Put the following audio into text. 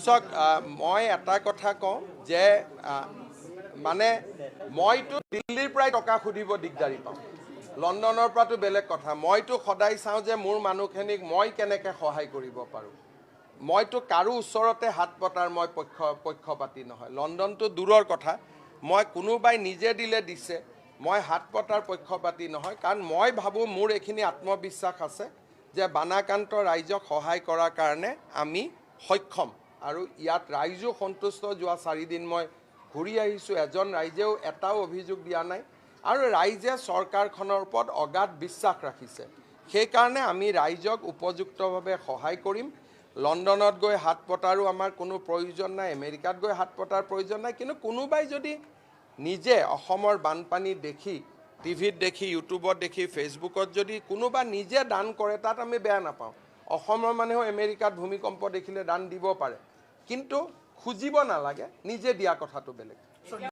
চাওক মই এটা কথা কওঁ যে মানে মইতো দিল্লীৰ পৰাই টকা খুদিব দিগদাৰি পাওঁ লণ্ডনৰ পৰাতো বেলেগ কথা মইতো সদায় চাওঁ যে মোৰ মানুহখিনিক মই কেনেকৈ সহায় কৰিব পাৰোঁ মইতো কাৰো ওচৰতে হাত পতাৰ মই পক্ষপাতি নহয় লণ্ডনটো দূৰৰ কথা মই কোনোবাই নিজে দিলে দিছে মই হাত পতাৰ পক্ষপাতি নহয় কাৰণ মই ভাবোঁ মোৰ এইখিনি আত্মবিশ্বাস আছে যে বানাক্ৰান্ত ৰাইজক সহায় কৰাৰ কাৰণে আমি সক্ষম আৰু ইয়াত ৰাইজো সন্তুষ্ট যোৱা 4 দিন মই ঘূৰি আহিছোঁ এজন ৰাইজেও এটাও অভিযোগ দিয়া নাই আৰু ৰাইজে চৰকাৰখনৰ ওপৰত অগাধ বিশ্বাস ৰাখিছে সেইকাৰণে আমি ৰাইজক উপযুক্তভাৱে সহায় কৰিম লণ্ডনত গৈ হাত পতাৰো আমাৰ কোনো প্ৰয়োজন নাই আমেৰিকাত গৈ হাত পতাৰ প্ৰয়োজন নাই কিন্তু কোনোবাই যদি নিজে অসমৰ বানপানী দেখি টিভিত দেখি ইউটিউবত দেখি ফেচবুকত যদি কোনোবা নিজে দান কৰে তাত আমি বেয়া নাপাওঁ অসমৰ মানুহেও আমেৰিকাত ভূমিকম্প দেখিলে দান দিব পাৰে কিন্তু খুজিব নালাগে নিজে দিয়া কথাটো বেলেগ